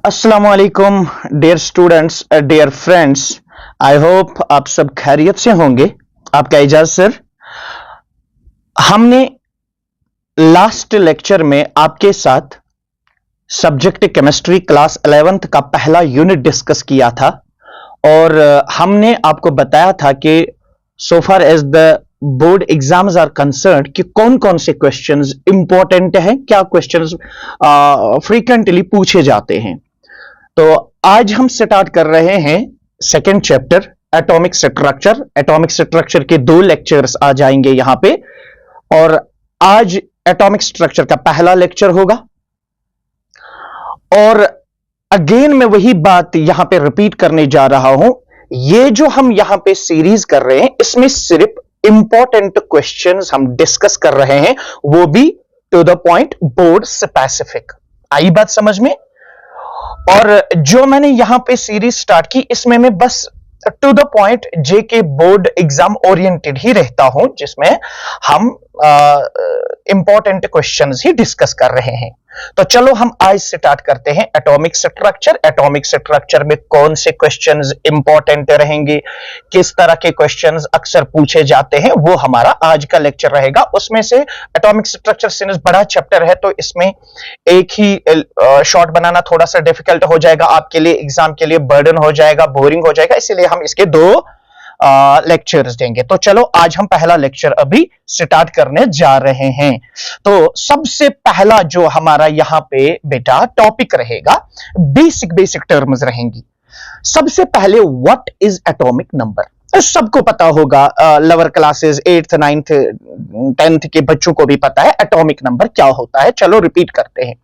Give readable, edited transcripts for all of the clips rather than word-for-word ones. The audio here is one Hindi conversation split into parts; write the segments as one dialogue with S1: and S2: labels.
S1: अस्सलाम वालेकुम dear students, dear friends. I hope आप सब खैरियत से होंगे। आपका एजाज सर। हमने लास्ट लेक्चर में आपके साथ सब्जेक्ट केमिस्ट्री क्लास 11th का पहला यूनिट डिस्कस किया था और हमने आपको बताया था कि so far as the board exams are concern कि कौन कौन से क्वेश्चंस इंपॉर्टेंट हैं, क्या क्वेश्चंस फ्रीक्वेंटली पूछे जाते हैं। तो आज हम स्टार्ट कर रहे हैं second chapter atomic structure. Atomic structure के 2 लेक्चर्स आ जाएंगे यहां पे और आज एटॉमिक स्ट्रक्चर का पहला लेक्चर होगा। और अगेन मैं वही बात यहां पे रिपीट करने जा रहा हूं, ये जो हम यहां पे सीरीज कर रहे हैं इसमें सिर्फ इंपॉर्टेंट क्वेश्चंस हम डिस्कस कर रहे हैं, वो भी to the point, board specific. आई बात समझ में? और जो मैंने यहां पे सीरीज स्टार्ट की इसमें मैं बस to the point JK board exam oriented ही रहता हूं, जिसमें हम इंपॉर्टेंट क्वेश्चंस ही डिस्कस कर रहे हैं। तो चलो हम आज स्टार्ट करते हैं एटॉमिक स्ट्रक्चर। एटॉमिक स्ट्रक्चर में कौन से क्वेश्चंस इंपॉर्टेंट रहेंगे, किस तरह के क्वेश्चंस अक्सर पूछे जाते हैं, वो हमारा आज का लेक्चर रहेगा। उसमें से एटॉमिक स्ट्रक्चर सिंस बड़ा चैप्टर है तो इसमें एक ही शॉर्ट बनाना थोड़ा सा डिफिकल्ट हो जाएगा आपके लिए, एग्जाम के लिए बर्डन हो जाएगा, बोरिंग हो जाएगा, इसीलिए हम इसके 2 लेक्चर्स देंगे। तो चलो आज हम पहला लेक्चर अभी स्टार्ट करने जा रहे हैं। तो सबसे पहला जो हमारा यहां पे बेटा टॉपिक रहेगा, बेसिक टर्म्स रहेंगी। सबसे पहले व्हाट इज एटॉमिक नंबर। सबको पता होगा, lower classes 8th 9th 10th के बच्चों को भी पता है एटॉमिक नंबर क्या होता है। चलो रिपीट करते हैं।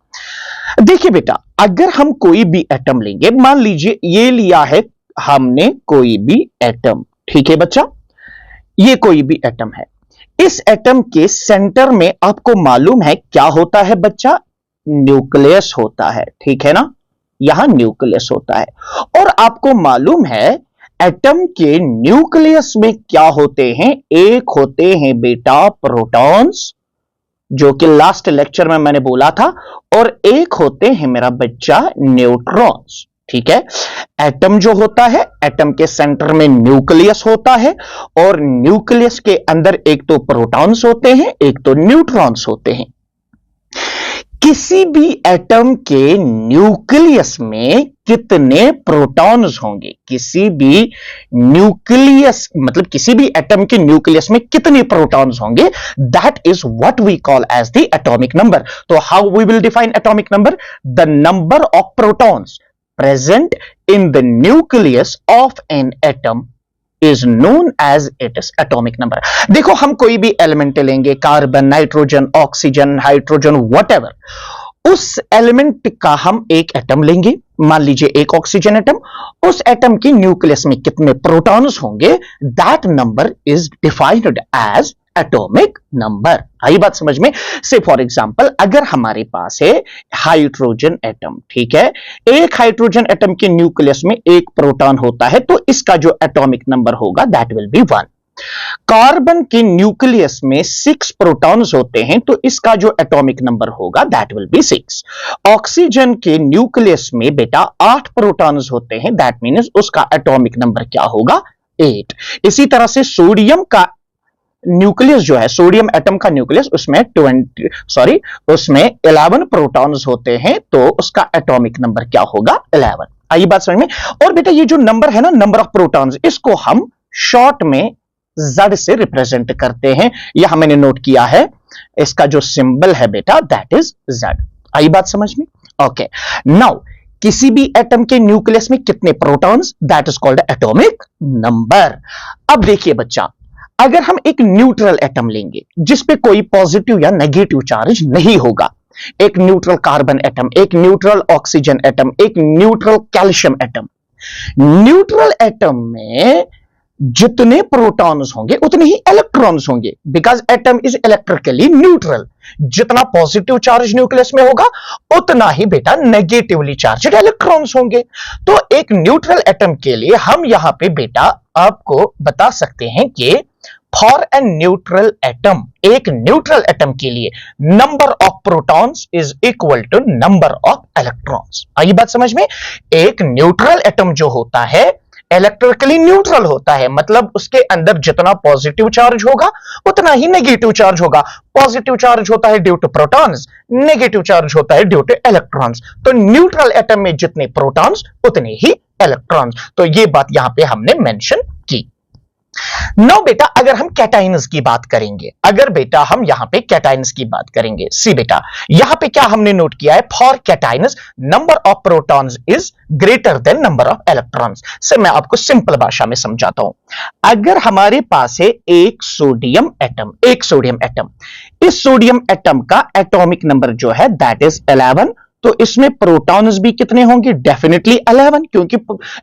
S1: देखिए बेटा, अगर हम कोई भी एटम लेंगे, मान लीजिए ये लिया है हमने कोई भी एटम, ठीक है बच्चा, ये कोई भी एटम है। इस एटम के सेंटर में आपको मालूम है क्या होता है बच्चा? न्यूक्लियस होता है, ठीक है ना, यहां न्यूक्लियस होता है। और आपको मालूम है एटम के न्यूक्लियस में क्या होते हैं? एक होते हैं बेटा प्रोटॉन्स, जो कि लास्ट लेक्चर में मैंने बोला था, और एक होते हैं मेरा बच्चा न्यूट्रॉन्स, ठीक है। एटम जो होता है, एटम के सेंटर में न्यूक्लियस होता है और न्यूक्लियस के अंदर एक तो प्रोटॉन्स होते हैं, एक तो न्यूट्रॉन्स होते हैं। किसी भी एटम के न्यूक्लियस में कितने प्रोटॉन्स होंगे? किसी भी न्यूक्लियस मतलब किसी भी एटम के न्यूक्लियस में कितने प्रोटॉन्स होंगे, that is what we call as the atomic number. तो how we will define atomic number? The number of protons present in the nucleus of an atom is known as its atomic number। देखो, हम कोई भी एलिमेंट लेंगे, carbon, nitrogen, oxygen, hydrogen, whatever, उस एलिमेंट का हम एक एटम लेंगे, मान लीजिए एक ऑक्सीजन एटम, उस एटम की न्यूक्लियस में कितने प्रोटॉन्स होंगे, that number is defined as atomic number. आई बात समझ में? से फॉर एग्जांपल, अगर हमारे पास है हाइड्रोजन एटम, ठीक है, एक हाइड्रोजन एटम के न्यूक्लियस में एक प्रोटॉन होता है, तो इसका जो एटॉमिक नंबर होगा दैट विल बी 1। कार्बन के न्यूक्लियस में 6 प्रोटॉन्स होते हैं, तो इसका जो एटॉमिक नंबर होगा दैट विल बी 6। ऑक्सीजन के न्यूक्लियस में बेटा 8 प्रोटॉन्स होते हैं, दैट मीन्स उसका एटॉमिक नंबर क्या होगा? 8। इसी तरह से सोडियम का न्यूक्लियस जो है, सोडियम एटम का न्यूक्लियस, उसमें 11 प्रोटॉन्स होते हैं, तो उसका एटॉमिक नंबर क्या होगा? 11। आई बात समझ में? और बेटा ये जो नंबर है ना, नंबर ऑफ प्रोटॉन्स, इसको हम शॉर्ट में Z से रिप्रेजेंट करते हैं। यह मैंने नोट किया है, इसका जो सिंबल है बेटा दैट इज Z। आई बात समझ में? ओके, नाउ किसी भी एटम के न्यूक्लियस में कितने protons, that is called atomic number. अब देखिए बच्चा, अगर हम एक न्यूट्रल एटम लेंगे जिसपे कोई पॉजिटिव या नेगेटिव चार्ज नहीं होगा, एक न्यूट्रल कार्बन एटम, एक न्यूट्रल ऑक्सीजन एटम, एक neutral calcium atom, neutral atom में जितने प्रोटॉन्स होंगे उतने ही इलेक्ट्रॉन्स होंगे, because atom is electrically neutral. जितना पॉजिटिव चार्ज न्यूक्लियस में होगा उतना ही बेटा नेगेटिवली चार्ज्ड इलेक्ट्रॉन्स होंगे। तो एक न्यूट्रल एटम के लिए हम यहां पे बेटा आपको बता सकते हैं कि फॉर ए न्यूट्रल एटम, एक न्यूट्रल एटम के लिए number of protons is equal to number of electrons. आई बात समझ में? एक न्यूट्रल एटम जो होता है इलेक्ट्रिकली न्यूट्रल होता है, मतलब उसके अंदर जितना पॉजिटिव चार्ज होगा उतना ही नेगेटिव चार्ज होगा। पॉजिटिव चार्ज होता है due to protons, negative charge होता है ड्यू टू इलेक्ट्रॉन्स। तो न्यूट्रल एटम में जितने प्रोटॉन्स उतने ही इलेक्ट्रॉन्स। तो ये बात यहां पे हमने मेंशन की। नो बेटा, अगर हम कैटाइन्स की बात करेंगे, अगर बेटा हम यहां पे कैटाइन्स की बात करेंगे, सी बेटा यहां पे क्या हमने नोट किया है, for cations number of protons is greater than number of electrons. से मैं आपको सिंपल भाषा में समझाता हूं। अगर हमारे पास है एक सोडियम एटम, एक सोडियम एटम, इस सोडियम एटम का एटॉमिक नंबर जो है दैट इज 11, तो इसमें प्रोटॉन्स भी कितने होंगे? डेफिनेटली 11, क्योंकि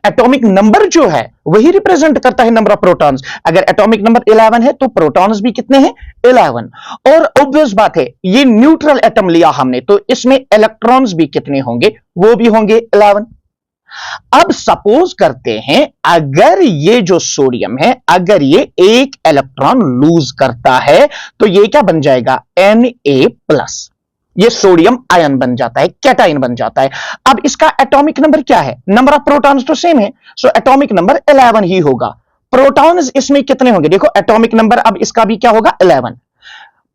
S1: एटॉमिक नंबर जो है वही रिप्रेजेंट करता है नंबर ऑफ प्रोटॉन्स। अगर एटॉमिक नंबर 11 है तो प्रोटॉन्स भी कितने हैं? 11। और ऑब्वियस बात है, ये न्यूट्रल एटम लिया हमने तो इसमें इलेक्ट्रॉन्स भी कितने होंगे? वो भी होंगे 11। अब सपोज करते हैं अगर ये जो सोडियम है, अगर ये एक इलेक्ट्रॉन लूज करता है तो ये क्या बन जाएगा? Na+। ये सोडियम आयन बन जाता है, कैटाइन बन जाता है। अब इसका एटॉमिक नंबर क्या है? नंबर ऑफ प्रोटॉन्स तो सेम है, सो एटॉमिक नंबर 11 ही होगा। प्रोटॉन्स इसमें कितने होंगे? देखो एटॉमिक नंबर अब इसका भी क्या होगा? 11।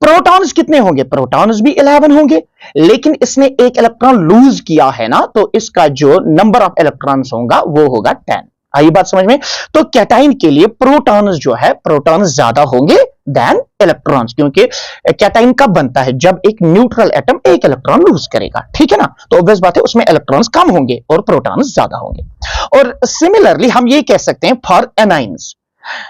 S1: प्रोटॉन्स कितने होंगे? प्रोटॉन्स भी 11 होंगे, लेकिन इसने एक इलेक्ट्रॉन लूज किया है ना, तो इसका जो नंबर ऑफ इलेक्ट्रॉन्स होगा वो होगा 10। आई बात समझ में? तो कैटाइन के लिए प्रोटॉन्स जो है, प्रोटॉन्स ज्यादा होंगे देन इलेक्ट्रॉन्स, क्योंकि कैटाइन कब बनता है? जब एक न्यूट्रल एटम एक इलेक्ट्रॉन लूज करेगा, ठीक है ना? तो ऑब्वियस बात है उसमें इलेक्ट्रॉन्स कम होंगे और प्रोटॉन्स ज्यादा होंगे। और सिमिलरली हम ये कह सकते हैं for anions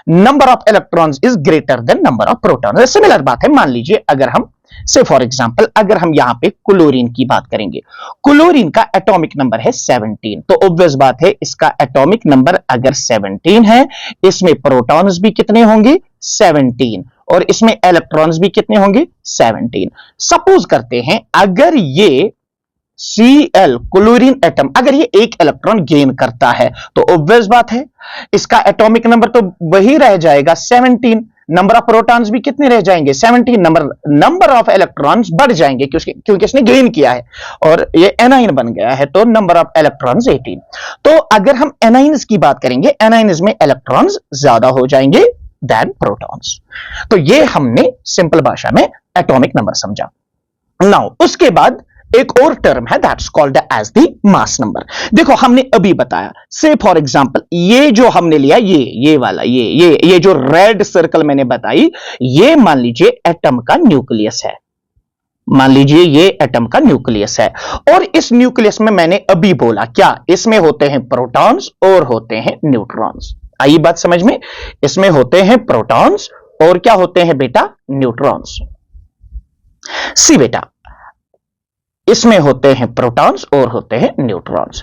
S1: number of electrons is greater than number of protons. Similar बात है। मान लीजिए अगर हम से फॉर एग्जांपल अगर हम यहां पे क्लोरीन की बात करेंगे, क्लोरीन का एटॉमिक नंबर है 17, तो ऑब्वियस बात है इसका एटॉमिक नंबर अगर 17 है, इसमें प्रोटॉन्स भी कितने होंगे? 17, और इसमें इलेक्ट्रॉन्स भी कितने होंगे? 17। सपोज करते हैं अगर ये Cl क्लोरीन एटम अगर ये एक इलेक्ट्रॉन गेन करता है, तो ऑब्वियस बात है इसका एटॉमिक नंबर तो वही रह जाएगा 17, नंबर ऑफ प्रोटॉन्स भी कितने रह जाएंगे? 17। नंबर ऑफ इलेक्ट्रॉन्स बढ़ जाएंगे क्योंकि इसने गेन किया है और ये एनाइन बन गया है, तो नंबर ऑफ इलेक्ट्रॉन्स 18। तो अगर हम एनाइन्स की बात करेंगे, एनाइन्स में इलेक्ट्रॉन्स ज्यादा हो जाएंगे देन प्रोटॉन्स। तो ये हमने सिंपल भाषा में एटॉमिक नंबर समझा। नाउ उसके बाद एक और टर्म है that's called as the mass number. देखो हमने अभी बताया, से फॉर एग्जांपल ये जो हमने लिया ये वाला ये जो रेड सर्कल मैंने बताई, ये मान लीजिए एटम का न्यूक्लियस है। मान लीजिए ये एटम का न्यूक्लियस है, और इस न्यूक्लियस में मैंने अभी बोला क्या? इसमें होते हैं प्रोटॉन्स और होते हैं न्यूट्रॉन्स। आई बात समझ में? इसमें होते हैं प्रोटॉन्स और क्या होते हैं बेटा? न्यूट्रॉन्स। सी बेटा, इसमें होते हैं प्रोटॉन्स और होते हैं न्यूट्रॉन्स।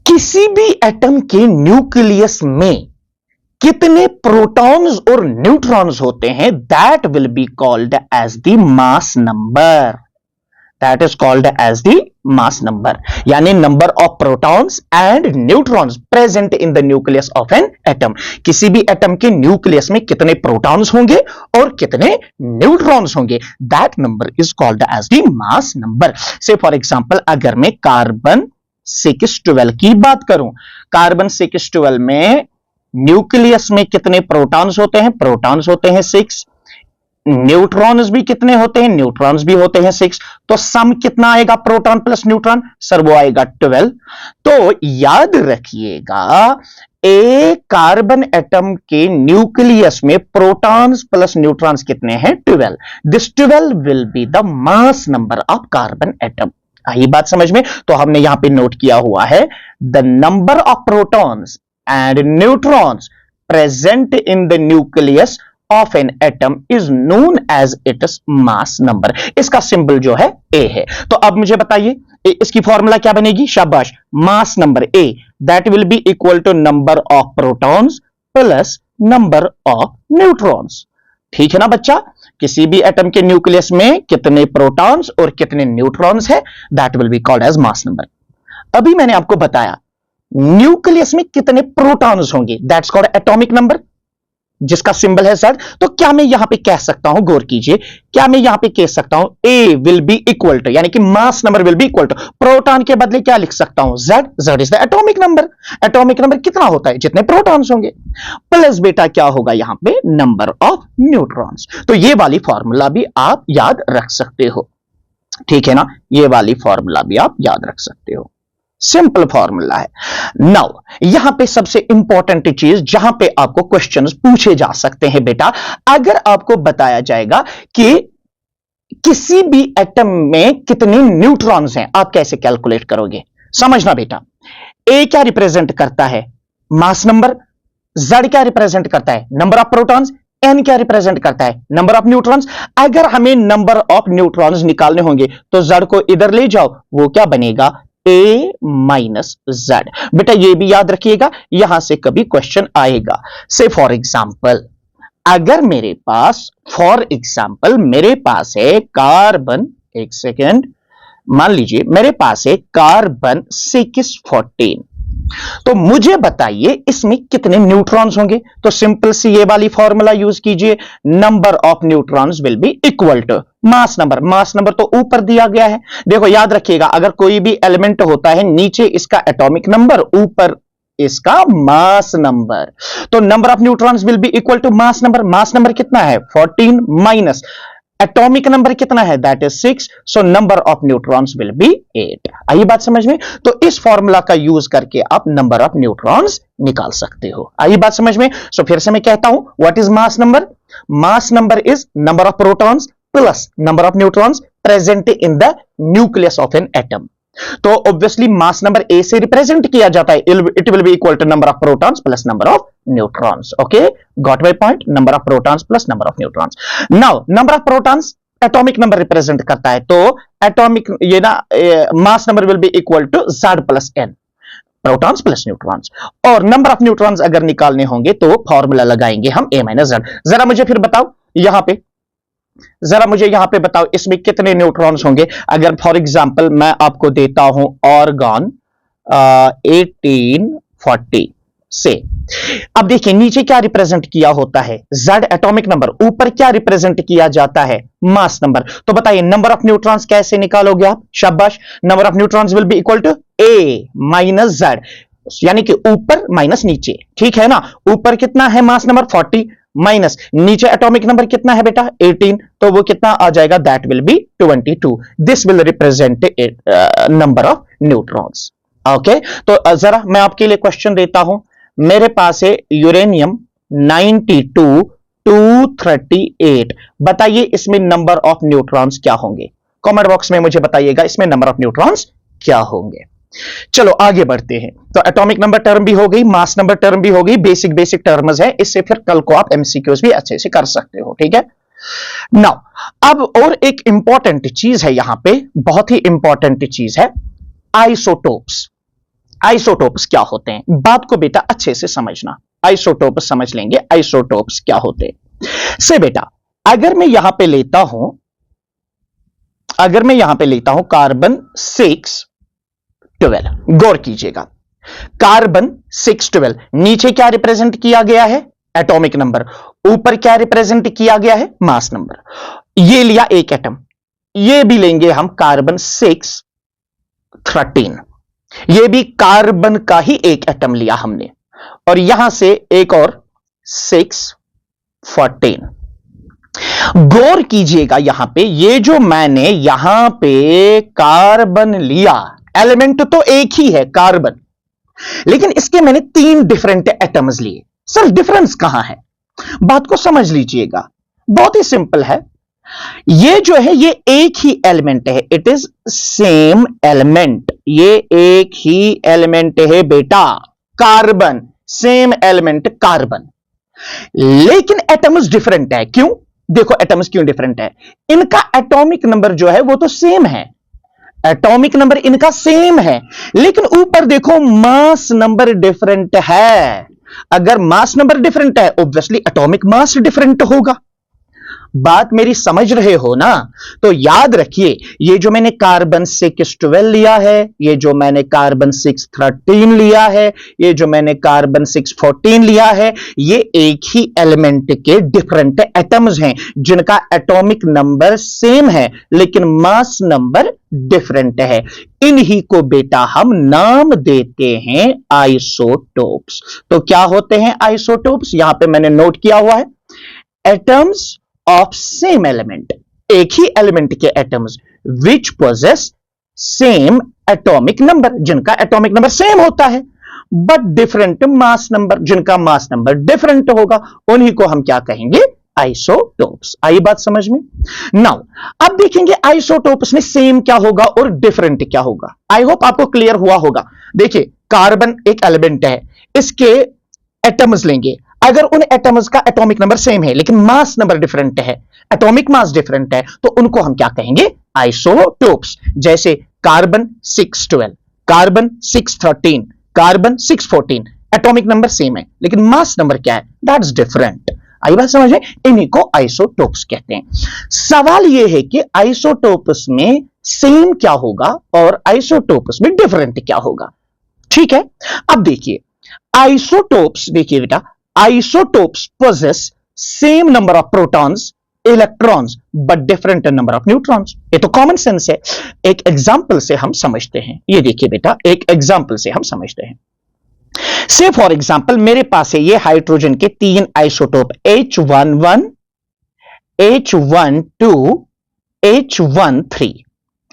S1: किसी भी एटम के न्यूक्लियस में कितने प्रोटॉन्स और न्यूट्रॉन्स होते हैं, that will be called as the mass number. That is called as the mass number, यानी number of protons and neutrons present in the nucleus of an atom. किसी भी एटम के न्यूक्लियस में कितने प्रोटॉन्स होंगे और कितने न्यूट्रॉन्स होंगे, that number is called as the mass number. Say for example अगर मैं कार्बन 612 की बात करूं, कार्बन 612 में न्यूक्लियस में कितने प्रोटॉन्स होते हैं? प्रोटॉन्स होते हैं 6, न्यूट्रॉन्स भी कितने होते हैं? न्यूट्रॉन्स भी होते हैं 6। तो सम कितना आएगा? प्रोटॉन प्लस न्यूट्रॉन, सर वो आएगा 12। तो याद रखिएगा, एक कार्बन एटम के न्यूक्लियस में प्रोटॉन्स प्लस न्यूट्रॉन्स कितने हैं? 12। This 12 will be the mass number of carbon atom. आई बात समझ में? तो हमने यहां पे नोट किया हुआ है, the number of protons and neutrons present in the nucleus of an atom is known as its mass number। इसका सिंबल जो है A है। तो अब मुझे बताइए इसकी फॉर्मूला क्या बनेगी? शाबाश, mass number A that will be equal to number of protons plus number of neutrons. ठीक है ना बच्चा? किसी भी एटम के न्यूक्लियस में कितने प्रोटॉन्स और कितने न्यूट्रॉन्स है, that will be called as mass number. अभी मैंने आपको बताया न्यूक्लियस में कितने प्रोटॉन्स होंगे, दैट्स कॉल्ड एटॉमिक नंबर। जिसका सिंबल है Z, तो क्या मैं यहां पे कह सकता हूं, गौर कीजिए, क्या मैं यहां पे कह सकता हूं A will be equal to, यानी कि mass number will be equal to, proton के बदले क्या लिख सकता हूं, Z, Z is the atomic number. Atomic number कितना होता है, जितने प्रोटॉन्स होंगे, प्लस बेटा क्या होगा यहां पे, नंबर ऑफ न्यूट्रॉन्स। तो ये वाली फॉर्मूला भी आप याद रख सकते हो, ठीक है ना, ये वाली फॉर्मूला भी आप याद रख सकते हो, सिंपल फॉर्मूला है। नाउ यहां पे सबसे इंपॉर्टेंट चीज जहां पे आपको क्वेश्चंस पूछे जा सकते हैं बेटा, अगर आपको बताया जाएगा कि किसी भी एटम में कितने न्यूट्रॉन्स हैं, आप कैसे कैलकुलेट करोगे, समझना बेटा। ए क्या रिप्रेजेंट करता है, मास नंबर, Z क्या रिप्रेजेंट करता है, नंबर ऑफ प्रोटॉन्स, N क्या रिप्रेजेंट करता है, नंबर ऑफ न्यूट्रॉन्स। अगर हमें नंबर ऑफ न्यूट्रॉन्स निकालने होंगे तो Z को इधर ले जाओ, वो क्या बनेगा, A माइनस Z। बेटा ये भी याद रखिएगा, यहां से कभी क्वेश्चन आएगा। से फॉर एग्जाम्पल, अगर मेरे पास, फॉर एग्जाम्पल मेरे पास है कार्बन, एक सेकेंड, मान लीजिए मेरे पास है कार्बन 614, तो मुझे बताइए इसमें कितने न्यूट्रॉन्स होंगे। तो सिंपल सी ये वाली फॉर्मूला यूज कीजिए, number of neutrons will be equal to mass number. Mass number तो ऊपर दिया गया है, देखो याद रखिएगा, अगर कोई भी एलिमेंट होता है, नीचे इसका एटॉमिक नंबर, ऊपर इसका मास नंबर, तो number of neutrons will be equal to mass number. Mass number कितना है 14 माइनस एटॉमिक नंबर कितना है, that is 6, so number of neutrons will be 8। आई बात समझ में, तो इस फॉर्मूला का यूज करके आप नंबर ऑफ न्यूट्रॉन्स निकाल सकते हो। आई बात समझ में, सो फिर से मैं कहता हूं, what is mass number, mass number is number of protons plus number of neutrons present in the nucleus of an atom. तो ऑब्वियसली मास नंबर ए से रिप्रेजेंट किया जाता है, it will be equal to number of protons plus number of neutrons. Okay, got my point, number of protons plus number of neutrons. Now number of protons atomic number represent करता है, तो एटॉमिक ये ना mass number will be equal to Z plus N, protons plus neutrons. और नंबर ऑफ न्यूट्रॉन्स अगर निकालने होंगे तो फॉर्मूला लगाएंगे हम A माइनस Z। जरा मुझे फिर बताओ यहां पे, जरा मुझे यहां पे बताओ इसमें कितने न्यूट्रॉन्स होंगे। अगर फॉर एग्जांपल मैं आपको देता हूं ऑर्गन 1840 से, अब देखिए नीचे क्या रिप्रेजेंट किया होता है, Z एटॉमिक नंबर, ऊपर क्या रिप्रेजेंट किया जाता है, मास नंबर। तो बताइए नंबर ऑफ न्यूट्रॉन्स कैसे निकालोगे आप, शाबाश, number of neutrons will be equal to A minus Z, यानी कि ऊपर माइनस नीचे, ठीक है ना। ऊपर कितना है मास नंबर 40 माइनस नीचे एटॉमिक नंबर कितना है बेटा 18, तो वो कितना आ जाएगा, that will B 22। This will represent number of neutrons. Okay, तो जरा मैं आपके लिए क्वेश्चन देता हूं, मेरे पास है यूरेनियम 92 238, बताइए इसमें नंबर ऑफ न्यूट्रॉन्स क्या होंगे, कमेंट बॉक्स में मुझे बताइएगा इसमें नंबर ऑफ न्यूट्रॉन्स क्या होंगे। चलो आगे बढ़ते हैं, तो एटॉमिक नंबर टर्म भी हो गई, मास नंबर टर्म भी हो गई, बेसिक टर्म्स है, इससे फिर कल को आप एमसीक्यूज भी अच्छे से कर सकते हो, ठीक है। नाउ अब और एक इंपॉर्टेंट चीज है यहां पे, बहुत ही इंपॉर्टेंट चीज है, आइसोटोप्स। आइसोटोप्स क्या होते हैं, बात को बेटा अच्छे से समझना, आइसोटोप्स समझ लेंगे आइसोटोप्स क्या होते हैं। से बेटा अगर मैं यहां पे लेता हूं, कार्बन 612, गौर कीजिएगा, कार्बन 612, नीचे क्या रिप्रेजेंट किया गया है, एटॉमिक नंबर, ऊपर क्या रिप्रेजेंट किया गया है, मास नंबर। ये लिया एक एटम, ये भी लेंगे हम कार्बन 613, ये भी कार्बन का ही एक एटम लिया हमने, और यहां से एक और 614। गौर कीजिएगा यहां पे, ये जो मैंने यहां पे कार्बन लिया, एलिमेंट तो एक ही है कार्बन, लेकिन इसके मैंने 3 डिफरेंट एटम्स लिए। सर डिफरेंस कहां है, बात को समझ लीजिएगा, बहुत ही सिंपल है। ये जो है ये एक ही एलिमेंट है, इट इज सेम एलिमेंट, ये एक ही एलिमेंट है बेटा, कार्बन, सेम एलिमेंट कार्बन, लेकिन एटम्स डिफरेंट है। क्यों, देखो एटम्स क्यों डिफरेंट है, इनका एटॉमिक नंबर जो है वो तो सेम है, एटॉमिक नंबर इनका सेम है, लेकिन ऊपर देखो मास नंबर डिफरेंट है। अगर मास नंबर डिफरेंट है ऑब्वियसली एटॉमिक मास डिफरेंट होगा। बात मेरी समझ रहे हो ना? तो याद रखिए, ये जो मैंने कार्बन 612 लिया है, ये जो मैंने कार्बन 613 लिया है, ये जो मैंने कार्बन 614 लिया है, ये एक ही एलिमेंट के डिफरेंट एटम्स हैं जिनका एटॉमिक नंबर सेम है लेकिन मास नंबर डिफरेंट है। इन्हीं को बेटा हम नाम देते हैं आइसोटोप्स। तो क्या होते हैं आइसोटोप्स? यहां पे मैंने नोट किया हुआ है, एटम्स ऑफ सेम एलिमेंट, एक ही एलिमेंट के atoms which possess same atomic number, जिनका एटॉमिक नंबर सेम होता है बट डिफरेंट मास नंबर, जिनका मास नंबर डिफरेंट होगा, उन्हीं को हम क्या कहेंगे? आइसोटोप्स। आई बात समझ में? नाउ अब देखेंगे आइसोटोप्स में सेम क्या होगा और डिफरेंट क्या होगा। आई होप आपको क्लियर हुआ होगा। देखिए, कार्बन एक एलिमेंट है, इसके एटम्स लेंगे, अगर उन एटम्स का एटॉमिक नंबर सेम है लेकिन मास नंबर डिफरेंट है, एटॉमिक मास डिफरेंट है, तो उनको हम क्या कहेंगे? आइसोटोप्स। जैसे कार्बन 612, कार्बन 613, कार्बन 614, एटॉमिक नंबर सेम है लेकिन मास नंबर क्या है? That's different. आई बात समझ में? इन्हीं को आइसोटोप्स कहते हैं। सवाल यह है कि आइसोटोप्स में सेम क्या होगा और आइसोटोप्स में डिफरेंट क्या होगा। ठीक है, अब देखिए आइसोटोप्स, देखिए बेटा, isotopes possess same number of protons, electrons but different number of neutrons. ये तो कॉमन सेंस है, एक एग्जांपल से हम समझते हैं। ये देखिए बेटा, एक एग्जांपल से हम समझते हैं। से फॉर एग्जांपल मेरे पास है ये हाइड्रोजन के 3 आइसोटोप H11, H12, H13।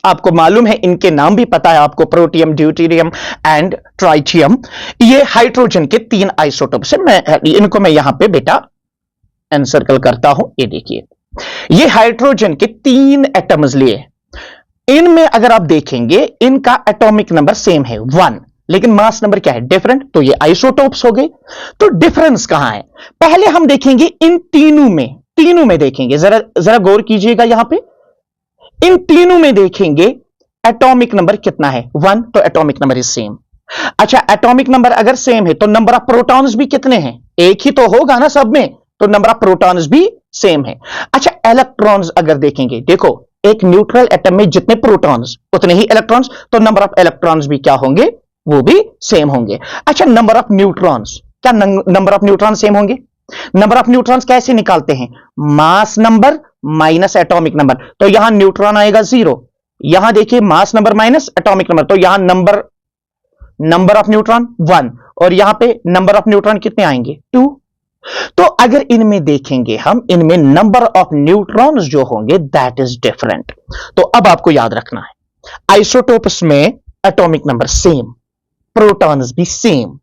S1: आपको मालूम है, इनके नाम भी पता है आपको, प्रोटियम, ड्यूटेरियम एंड ट्राइटियम। ये हाइड्रोजन के 3 आइसोटोप से इनको मैं यहां पे बेटा एनसर्कल करता हूं। ये देखिए, ये हाइड्रोजन के 3 एटम्स लिए, इनमें अगर आप देखेंगे इनका एटॉमिक नंबर सेम है 1 लेकिन मास नंबर क्या है? डिफरेंट। तो ये आइसोटोप्स हो गए। तो डिफरेंस कहां है? पहले हम देखेंगे इन तीनों में देखेंगे, जरा गौर कीजिएगा यहां पे, इन तीनों में देखेंगे एटॉमिक नंबर कितना है? 1। तो एटॉमिक नंबर इज सेम। अच्छा, एटॉमिक नंबर अगर सेम है तो नंबर ऑफ प्रोटॉन्स भी कितने हैं? एक ही तो होगा ना सब में, तो नंबर ऑफ प्रोटॉन्स भी सेम है। अच्छा, इलेक्ट्रॉन्स अगर देखेंगे, देखो एक न्यूट्रल एटम में जितने प्रोटॉन्स उतने ही इलेक्ट्रॉन्स, तो नंबर ऑफ इलेक्ट्रॉन्स भी क्या होंगे? वो भी सेम होंगे। अच्छा, नंबर ऑफ न्यूट्रॉन्स, क्या नंबर ऑफ न्यूट्रॉन सेम होंगे? नंबर ऑफ न्यूट्रॉन्स कैसे निकालते हैं? Mass number minus atomic number. तो यहां न्यूट्रॉन आएगा 0, यहां देखिए मास नंबर माइनस एटॉमिक नंबर, तो यहां नंबर ऑफ न्यूट्रॉन 1 और यहां पे नंबर ऑफ न्यूट्रॉन कितने आएंगे? 2। तो अगर इनमें देखेंगे हम, इनमें नंबर ऑफ न्यूट्रॉन्स जो होंगे दैट इज डिफरेंट। तो अब आपको याद रखना है, आइसोटोप्स में एटॉमिक नंबर सेम, प्रोटॉन्स भी सेम,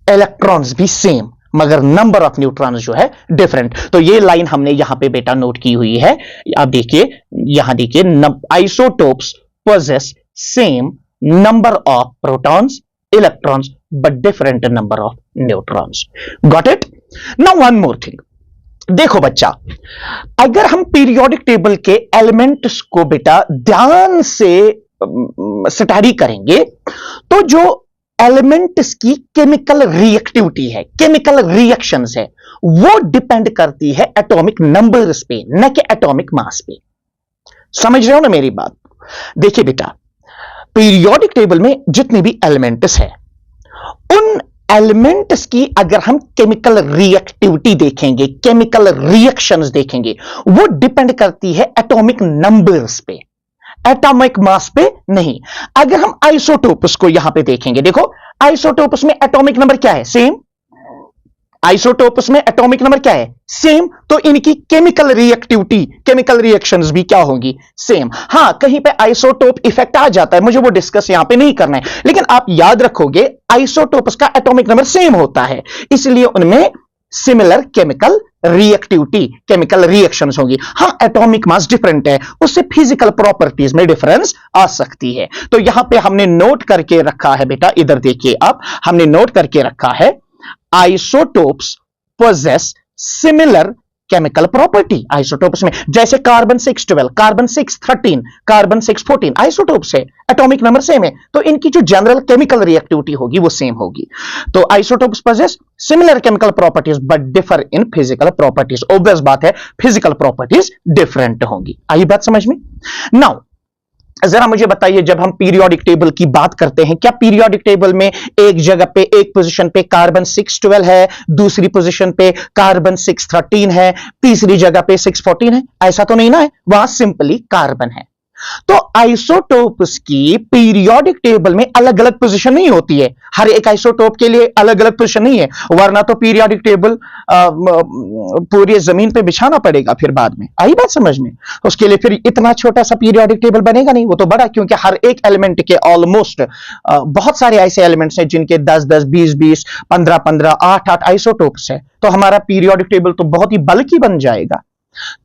S1: इलेक्ट्रॉन्स भी सेम, मगर नंबर ऑफ न्यूट्रॉन्स जो है डिफरेंट। तो ये लाइन हमने यहां पे बेटा नोट की हुई है। आप देखिए, यहां देखिए, isotopes possess same number of protons, electrons but different number of neutrons. Got it? Now one more thing, देखो बच्चा, अगर हम पीरियोडिक टेबल के एलिमेंट्स को बेटा ध्यान से स्टडी करेंगे तो जो एलिमेंट्स की केमिकल रिएक्टिविटी है, केमिकल रिएक्शंस है, वो डिपेंड करती है एटॉमिक नंबर्स पे, न कि एटॉमिक मास पे। समझ रहे हो ना मेरी बात? देखिए बेटा, पीरियोडिक टेबल में जितने भी एलिमेंट्स है, उन एलिमेंट्स की अगर हम केमिकल रिएक्टिविटी देखेंगे, केमिकल रिएक्शंस देखेंगे, वो डिपेंड करती है एटॉमिक नंबर्स पे, एटॉमिक मास पे नहीं। अगर हम आइसोटोप्स को यहां पे देखेंगे, देखो आइसोटोप्स में एटॉमिक नंबर क्या है? सेम। आइसोटोप्स में एटॉमिक नंबर क्या है? सेम। तो इनकी केमिकल रिएक्टिविटी, केमिकल रिएक्शंस भी क्या होंगी? सेम। हां, कहीं पे आइसोटोप इफेक्ट आ जाता है, मुझे वो डिस्कस यहां पे नहीं करना है, लेकिन आप याद रखोगे आइसोटोप्स का एटॉमिक नंबर सेम होता है, इसलिए उनमें similar chemical reactivity, chemical reactions होंगी। हां, एटॉमिक मास डिफरेंट है, उससे फिजिकल प्रॉपर्टीज में डिफरेंस आ सकती है। तो यहां पे हमने नोट करके रखा है बेटा, इधर देखिए आप, हमने नोट करके रखा है isotopes possess similar chemical property isotopes में, जैसे कार्बन 612, कार्बन 613, कार्बन 614 आइसोटोप्स है, एटॉमिक नंबर सेम है, तो इनकी जो जनरल केमिकल रिएक्टिविटी होगी वो सेम होगी। तो isotopes possess similar chemical properties but differ in physical properties. Obvious बात है फिजिकल प्रॉपर्टीज डिफरेंट होंगी। आई बात समझ में? नाउ जरा मुझे बताइए, जब हम पीरियोडिक टेबल की बात करते हैं, क्या पीरियोडिक टेबल में एक जगह पे, एक पोजीशन पे कार्बन 612 है, दूसरी पोजीशन पे कार्बन 613 है, तीसरी जगह पे 614 है? ऐसा तो नहीं ना है, वहां सिंपली कार्बन है। तो आइसोटोप्स की पीरियोडिक टेबल में अलग अलग पोजीशन नहीं होती है, हर एक आइसोटोप के लिए अलग अलग पोजीशन नहीं है, वरना तो पीरियोडिक टेबल पूरी जमीन पे बिछाना पड़ेगा फिर बाद में। आई बात समझ में? उसके लिए फिर इतना छोटा सा पीरियोडिक टेबल बनेगा नहीं, वो तो बड़ा, क्योंकि हर एक एलिमेंट के ऑलमोस्ट बहुत सारे ऐसे एलिमेंट्स हैं जिनके 10-10, 20-20, 15-15, 8-8 आइसोटोप्स है, तो हमारा पीरियोडिक टेबल तो बहुत ही बल्कि बन जाएगा।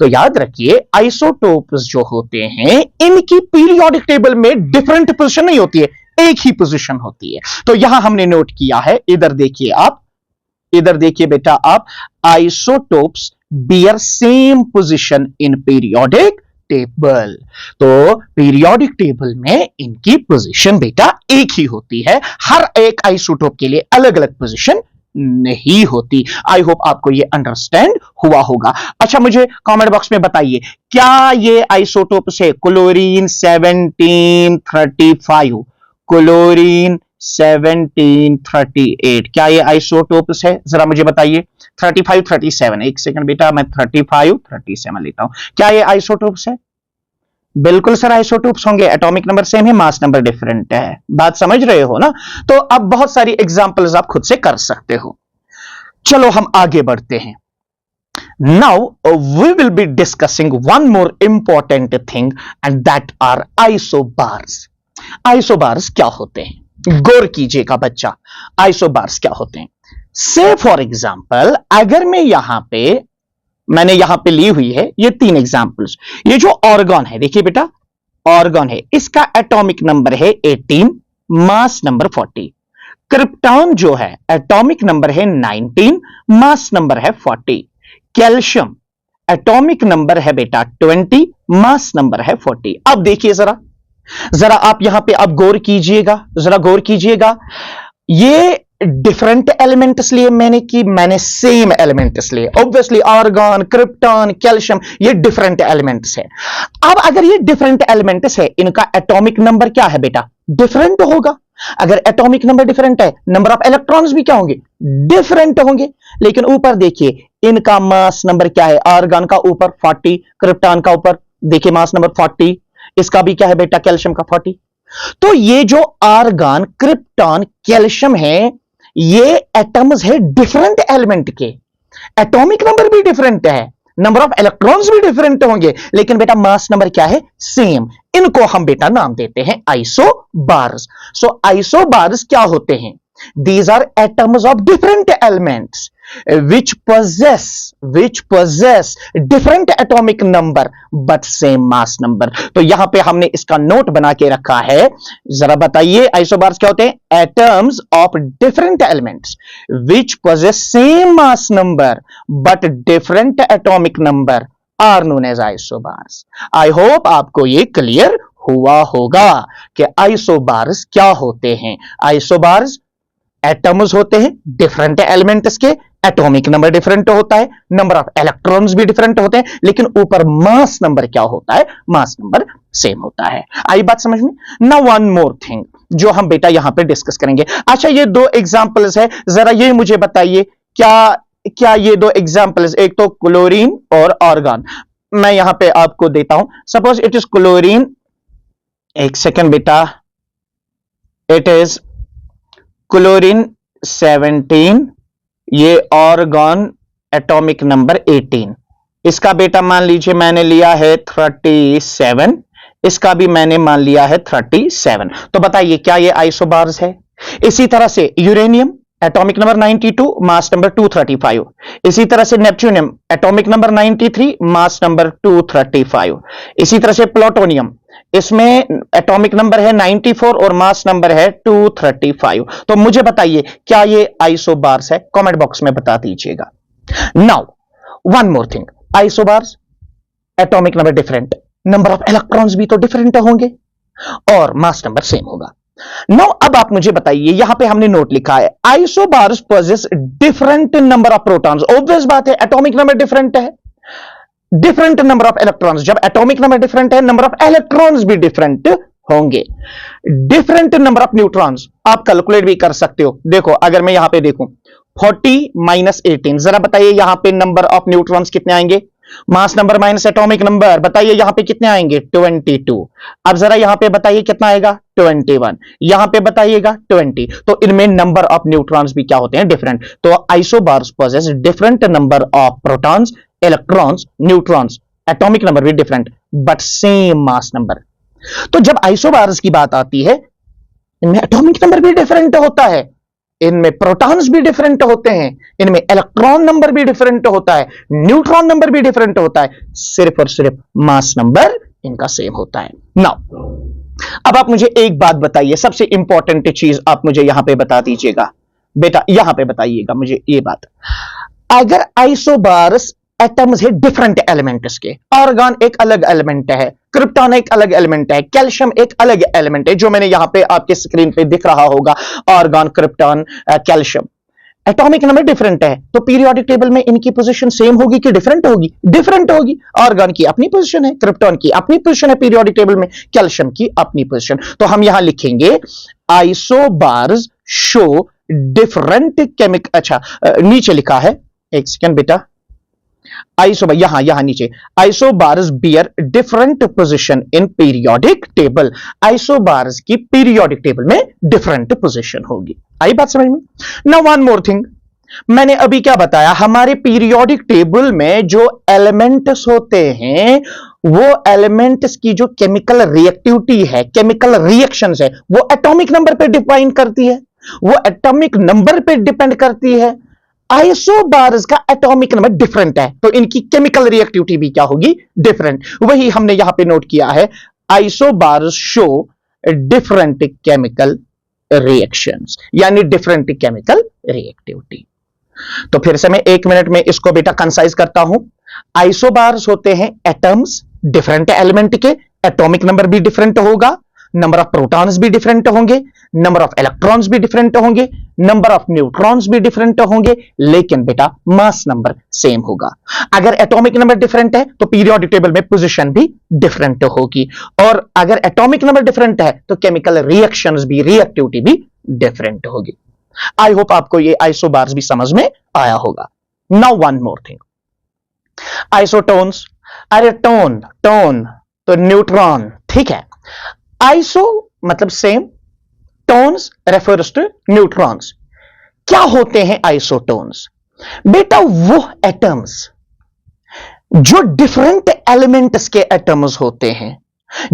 S1: तो याद रखिए आइसोटोप्स जो होते हैं इनकी पीरियोडिक टेबल में डिफरेंट पोजीशन नहीं होती है, एक ही पोजीशन होती है। तो यहां हमने नोट किया है, इधर देखिए आप, इधर देखिए बेटा आप, isotopes bear same position in periodic table. तो पीरियोडिक टेबल में इनकी पोजीशन बेटा एक ही होती है, हर एक आइसोटोप के लिए अलग अलग पोजीशन नहीं होती। आई होप आपको ये अंडरस्टैंड हुआ होगा। अच्छा मुझे कमेंट बॉक्स में बताइए, क्या ये आइसोटोप्स है क्लोरीन 1735, क्लोरीन 1738, क्या ये आइसोटोप्स है? जरा मुझे बताइए। 35, 37, एक सेकंड बेटा, मैं 35, 37 लेता हूं। क्या ये आइसोटोप्स है? बिल्कुल सर आइसोटोप्स होंगे, एटॉमिक नंबर सेम है, मास नंबर डिफरेंट है। बात समझ रहे हो ना? तो अब बहुत सारी एग्जांपल्स आप खुद से कर सकते हो। चलो हम आगे बढ़ते हैं। Now we will be discussing one more important thing and that are isobars. Isobars क्या होते हैं? गौर कीजिएगा बच्चा, आइसोबार्स क्या होते हैं। से फॉर एग्जाम्पल अगर मैं मैंने यहां पे ली हुई है ये 3 एग्जांपल्स। ये जो ऑर्गन है, देखिए बेटा ऑर्गन है, इसका एटॉमिक नंबर है 18, मास नंबर 40। क्रिप्टॉन जो है एटॉमिक नंबर है 19, मास नंबर है 40। कैल्शियम एटॉमिक नंबर है बेटा 20, मास नंबर है 40। अब देखिए जरा आप यहां पे अब गौर कीजिएगा, जरा गौर कीजिएगा, ये डिफरेंट एलिमेंट्स लिए मैंने सेम एलिमेंट्स लिए। ऑब्वियसली आर्गन, क्रिप्टॉन, कैल्शियम ये डिफरेंट एलिमेंट्स है। अब अगर ये डिफरेंट एलिमेंट्स है, इनका एटॉमिक नंबर क्या है बेटा? डिफरेंट होगा। अगर एटॉमिक नंबर डिफरेंट है, नंबर ऑफ इलेक्ट्रॉन्स भी क्या होंगे? डिफरेंट होंगे। लेकिन ऊपर देखिए इनका मास नंबर क्या है? आर्गन का ऊपर 40, क्रिप्टॉन का ऊपर देखिए मास नंबर 40, इसका भी क्या है बेटा? कैल्शियम का 40। तो ये जो आर्गन, क्रिप्टॉन, कैल्शियम है, ये एटम्स है डिफरेंट एलिमेंट के, एटॉमिक नंबर भी डिफरेंट है, नंबर ऑफ इलेक्ट्रॉन्स भी डिफरेंट होंगे, लेकिन बेटा मास नंबर क्या है? सेम। इनको हम बेटा नाम देते हैं आइसोबार्स। सो आइसोबार्स क्या होते हैं? These are atoms of different elements which possess different atomic number but same mass number। तो यहां पे हमने इसका नोट बना के रखा है। जरा बताइए आइसोबार्स क्या होते हैं? Atoms of different elements which possess same mass number but different atomic number are known as isobars। I hope आपको ये क्लियर हुआ होगा कि आइसोबार्स क्या होते हैं। आइसोबार्स एटम्स होते हैं डिफरेंट एलिमेंट्स के, एटॉमिक नंबर डिफरेंट होता है, नंबर ऑफ इलेक्ट्रॉन्स भी डिफरेंट होते हैं, लेकिन ऊपर मास नंबर क्या होता है? मास नंबर सेम होता है। आई बात समझ में? नाउ वन मोर थिंग जो हम बेटा यहां पे डिस्कस करेंगे। अच्छा ये 2 एग्जांपल्स है, जरा ये मुझे बताइए क्या ये 2 एग्जांपल्स, एक तो क्लोरीन और आर्गन, मैं यहां पे आपको देता हूं। सपोज इट इज क्लोरीन, एक सेकेंड बेटा, इट इज क्लोरीन 17, ये आर्गन एटॉमिक नंबर 18, इसका बेटा मान लीजिए मैंने लिया है 37, इसका भी मैंने मान लिया है 37। तो बताइए क्या ये आइसोबार्स है? इसी तरह से uranium atomic number 92, mass number 235। इसी तरह से neptunium atomic number 93, mass number 235। इसी तरह से प्लूटोनियम, इसमें एटॉमिक नंबर है 94 और मास नंबर है 235। तो मुझे बताइए क्या ये आइसोबार्स है? कमेंट बॉक्स में बता दीजिएगा। Now one more thing, isobars, atomic number different, number of electrons भी तो डिफरेंट होंगे और मास नंबर सेम होगा। नाउ अब आप मुझे बताइए, यहां पे हमने नोट लिखा है isobars possess different number of protons. Obvious बात है, एटॉमिक नंबर डिफरेंट है, डिफरेंट नंबर ऑफ इलेक्ट्रॉन्स। जब एटॉमिक नंबर डिफरेंट है, नंबर ऑफ इलेक्ट्रॉन्स भी डिफरेंट होंगे। डिफरेंट नंबर ऑफ न्यूट्रॉन्स आप कैलकुलेट भी कर सकते हो। देखो अगर मैं यहां पे देखूं 40 माइनस 18, जरा बताइए यहां पे नंबर ऑफ न्यूट्रॉन्स कितने आएंगे? मास नंबर माइनस एटॉमिक नंबर, बताइए यहां पे कितने आएंगे? 22। अब जरा यहां पे बताइए कितना आएगा? 21। यहां पे बताइएगा 20। तो इनमें नंबर ऑफ न्यूट्रॉन्स भी क्या होते हैं? डिफरेंट। तो isobars possess different number of protons, electrons, neutrons, atomic number भी different but same mass number. तो जब आइसोबार्स की बात आती है, इनमें एटॉमिक नंबर भी डिफरेंट होता है, इनमें प्रोटॉन्स भी डिफरेंट होते हैं, इनमें इलेक्ट्रॉन नंबर भी डिफरेंट होता है, न्यूट्रॉन नंबर भी डिफरेंट होता है, सिर्फ और सिर्फ मास नंबर इनका सेम होता है। नाउ अब आप मुझे एक बात बताइए, सबसे इंपॉर्टेंट चीज आप मुझे यहां पे बता दीजिएगा बेटा, यहां पे बताइएगा मुझे ये बात। अगर आइसोबार्स एटम्स है डिफरेंट एलिमेंट्स के, आर्गन एक अलग एलिमेंट है, क्रिप्टॉन एक अलग एलिमेंट है, कैल्शियम एक अलग एलिमेंट है, जो मैंने यहां पे आपके स्क्रीन पे दिख रहा होगा, argon, krypton, calcium. Atomic number different है, तो पीरियोडिक टेबल में इनकी पोजीशन सेम होगी कि डिफरेंट होगी? डिफरेंट होगी। आर्गन की अपनी पोजीशन है, क्रिप्टॉन की अपनी पोजीशन है पीरियोडिक टेबल में, कैल्शियम की अपनी पोजीशन। तो हम यहां लिखेंगे आइसोबार्स शो डिफरेंट केमिक, अच्छा नीचे लिखा है, एक सेकेंड बेटा, यहां नीचे, isobars bear different position in periodic table. Isobars की पीरियोडिक टेबल में डिफरेंट पोजीशन होगी। आई बात समझ में? नाउ वन मोर थिंग, मैंने अभी क्या बताया, हमारे पीरियोडिक टेबल में जो एलिमेंट्स होते हैं, वो एलिमेंट्स की जो केमिकल रिएक्टिविटी है, केमिकल रिएक्शंस है, वो एटॉमिक नंबर पे डिफाइन करती है, वो एटॉमिक नंबर पे डिपेंड करती है। आइसोबार्स का एटॉमिक नंबर डिफरेंट है, तो इनकी केमिकल रिएक्टिविटी भी क्या होगी? डिफरेंट। वही हमने यहां पे नोट किया है, isobars show different chemical reactions, यानी डिफरेंट केमिकल रिएक्टिविटी। तो फिर से मैं 1 मिनट में इसको बेटा कंसाइज करता हूं। आइसोबार्स होते हैं एटम्स डिफरेंट एलिमेंट के, एटॉमिक नंबर भी डिफरेंट होगा, नंबर ऑफ प्रोटॉन्स भी डिफरेंट होंगे, नंबर ऑफ इलेक्ट्रॉन्स भी डिफरेंट होंगे, नंबर ऑफ न्यूट्रॉन्स भी डिफरेंट होंगे, लेकिन बेटा मास नंबर सेम होगा। अगर एटॉमिक नंबर डिफरेंट है तो पीरियोडिक टेबल में पोजीशन भी डिफरेंट होगी, और अगर एटॉमिक नंबर डिफरेंट है तो केमिकल रिएक्शंस भी, रिएक्टिविटी भी डिफरेंट होगी। आई होप आपको ये आइसोबार्स भी समझ में आया होगा। Now one more thing, isotones, अरे टोन टोन तो न्यूट्रॉन, ठीक है। आइसो मतलब same, tones refers to neutrons. क्या होते हैं आइसोटोन्स? बेटा वो एटम्स जो डिफरेंट एलिमेंट्स के एटम्स होते हैं,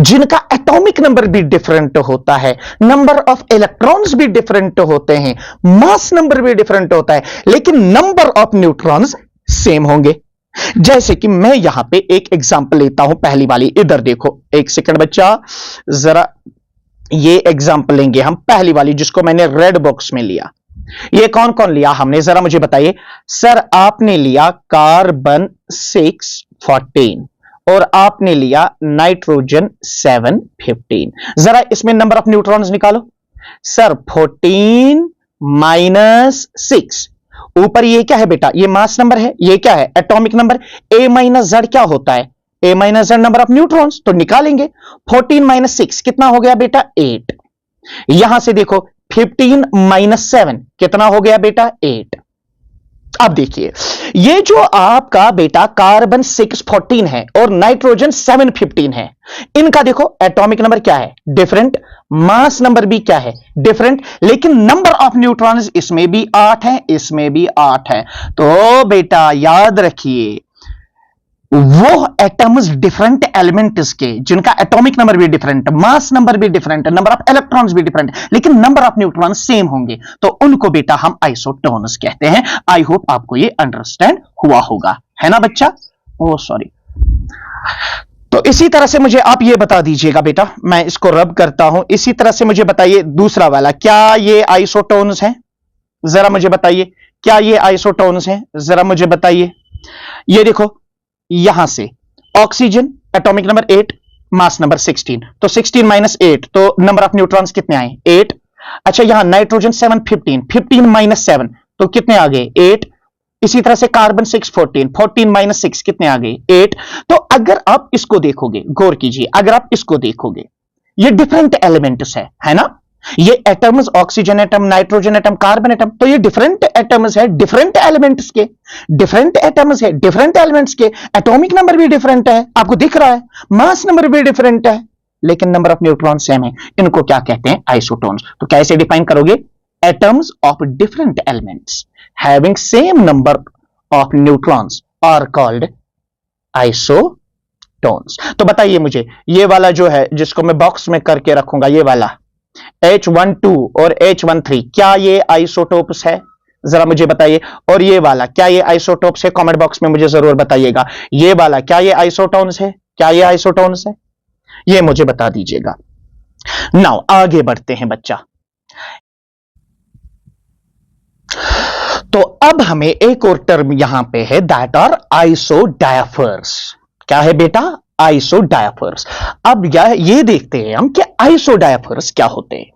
S1: जिनका एटॉमिक नंबर भी डिफरेंट होता है, नंबर ऑफ इलेक्ट्रॉन्स भी डिफरेंट होते हैं, मास नंबर भी डिफरेंट होता है, लेकिन नंबर ऑफ न्यूट्रॉन्स सेम होंगे। जैसे कि मैं यहां पे एक एग्जांपल लेता हूं, पहली वाली, इधर देखो, एक सेकंड बच्चा, जरा ये एग्जांपल लेंगे हम, पहली वाली जिसको मैंने रेड बॉक्स में लिया। ये कौन कौन लिया हमने, जरा मुझे बताइए। सर आपने लिया कार्बन 614 और आपने लिया नाइट्रोजन 715। जरा इसमें नंबर ऑफ न्यूट्रॉन्स निकालो। सर 14 माइनस 6, ऊपर ये क्या है बेटा? ये मास नंबर है, ये क्या है? Atomic number. A minus Z क्या होता है? A minus Z number of neutrons, तो निकालेंगे। 14 माइनस 6 कितना हो गया बेटा? 8। यहां से देखो 15 माइनस 7 कितना हो गया बेटा? 8। अब देखिए, ये जो आपका बेटा कार्बन 614 है और नाइट्रोजन 715 है, इनका देखो एटॉमिक नंबर क्या है? डिफरेंट, मास नंबर भी क्या है? डिफरेंट, लेकिन नंबर ऑफ न्यूट्रॉन्स इसमें भी 8 है, इसमें भी 8 है। तो बेटा याद रखिए, वो एटम्स डिफरेंट एलिमेंट्स के, जिनका एटॉमिक नंबर भी डिफरेंट, मास नंबर भी डिफरेंट, नंबर ऑफ इलेक्ट्रॉन्स भी डिफरेंट, लेकिन नंबर ऑफ न्यूट्रॉन्स सेम होंगे, तो उनको बेटा हम आइसोटोन्स कहते हैं। आई होप आपको ये अंडरस्टैंड हुआ होगा, है ना बच्चा? Oh sorry. तो इसी तरह से मुझे आप ये बता दीजिएगा बेटा, मैं इसको रब करता हूं, इसी तरह से मुझे बताइए दूसरा वाला, क्या ये आइसोटोन्स हैं? जरा मुझे बताइए, क्या ये आइसोटोन्स हैं? जरा मुझे बताइए। ये देखो यहां से oxygen atomic number 8, mass number 16, तो 16 माइनस 8, तो नंबर ऑफ न्यूट्रॉन्स कितने आए? 8। अच्छा, यहां नाइट्रोजन 7, 15, 15 माइनस 7, तो कितने आ गए? 8। इसी तरह से कार्बन 6, 14, 14 माइनस 6 कितने आ गए? 8। तो अगर आप इसको देखोगे, गौर कीजिए, अगर आप इसको देखोगे, ये डिफरेंट एलिमेंट्स है ना? ये atoms, oxygen atom, nitrogen atom, carbon atom, तो ये डिफरेंट एटम्स है, डिफरेंट एलिमेंट्स के, डिफरेंट एटम्स है, डिफरेंट एलिमेंट्स के, एटॉमिक नंबर भी डिफरेंट है, आपको दिख रहा है, मास नंबर भी डिफरेंट है, लेकिन नंबर ऑफ न्यूट्रॉन सेम है। इनको क्या कहते हैं? आइसोटोन्स। तो कैसे डिफाइन करोगे? Atoms of different elements having same number of neutrons are called isotones. तो बताइए मुझे, ये वाला जो है, जिसको मैं बॉक्स में करके रखूंगा, ये वाला H12 और H13, क्या ये आइसोटोप्स है? जरा मुझे बताइए। और ये वाला, क्या ये आइसोटोप्स है? कमेंट बॉक्स में मुझे जरूर बताइएगा। ये वाला, क्या ये आइसोटोन्स है? क्या ये आइसोटोन्स है? ये मुझे बता दीजिएगा। नाउ आगे बढ़ते हैं बच्चा। तो अब हमें एक और टर्म यहां पे है, दैट आर आइसोडायफर्स। क्या है बेटा? आइसोडायफर्स। अब ये देखते हैं हम कि आइसोडायफर्स क्या होते हैं।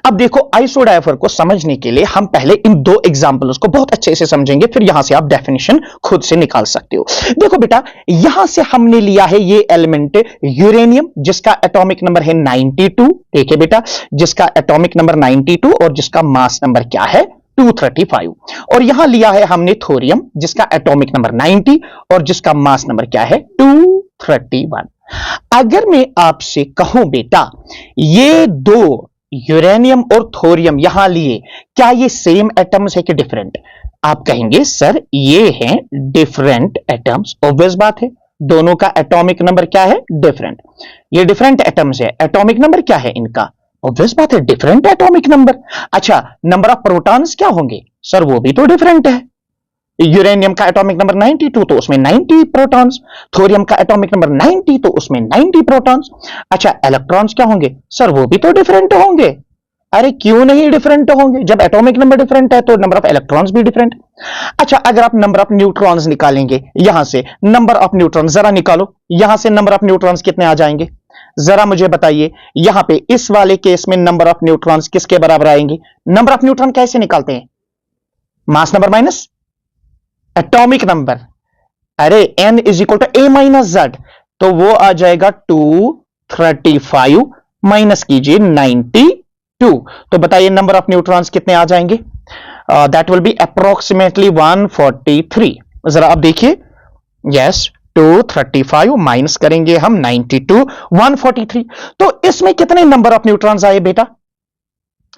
S1: अब देखो, आइसोडायफर को समझने के लिए हम पहले इन दो एग्जांपल्स को बहुत अच्छे से समझेंगे, फिर यहां से आप डेफिनेशन खुद से निकाल सकते हो। देखो बेटा, यहां से हमने लिया है ये एलिमेंट यूरेनियम, जिसका एटॉमिक नंबर है 92। देखिए बेटा, जिसका एटॉमिक नंबर 92 और जिसका मास नंबर क्या है? 235। और यहां लिया है हमने थोरियम, जिसका एटॉमिक नंबर 90 और जिसका मास नंबर क्या है? 231। अगर मैं आपसे कहूं बेटा, ये दो यूरेनियम और थोरियम यहां लिए, क्या ये सेम एटम्स है कि डिफरेंट? आप कहेंगे सर ये हैं डिफरेंट एटम्स। ऑब्वियस बात है, दोनों का एटॉमिक नंबर क्या है? डिफरेंट। ये डिफरेंट एटम्स है, एटॉमिक नंबर क्या है इनका? ऑब्वियस बात है, डिफरेंट एटॉमिक नंबर। अच्छा, नंबर ऑफ प्रोटॉन्स क्या होंगे? सर वो भी तो डिफरेंट है। यूरेनियम का एटॉमिक नंबर 92, तो उसमें 90 प्रोटॉन्स। थोरियम का एटॉमिक नंबर 90, तो उसमें 90 प्रोटॉन्स। अच्छा, इलेक्ट्रॉन्स क्या होंगे? सर वो भी तो डिफरेंट होंगे। अरे क्यों नहीं डिफरेंट होंगे? जब एटॉमिक नंबर डिफरेंट है तो नंबर ऑफ इलेक्ट्रॉन्स भी डिफरेंट। अच्छा, अगर आप नंबर ऑफ न्यूट्रॉन्स निकालेंगे, यहां से नंबर ऑफ न्यूट्रॉन जरा निकालो, यहां से नंबर ऑफ न्यूट्रॉन्स कितने आ जाएंगे? जरा मुझे बताइए। यहां पे इस वाले केस में नंबर ऑफ न्यूट्रॉन्स किसके बराबर आएंगे? नंबर ऑफ न्यूट्रॉन कैसे निकालते हैं? Mass number minus atomic number. अरे n is equal to a minus Z, तो वो आ जाएगा 235 माइनस कीजिए 92। तो बताइए नंबर ऑफ न्यूट्रॉन्स कितने आ जाएंगे? That will B approximately 143। जरा आप देखिए, यस, 235 माइनस करेंगे हम 92, 143। तो इसमें कितने नंबर ऑफ न्यूट्रॉन्स आए बेटा?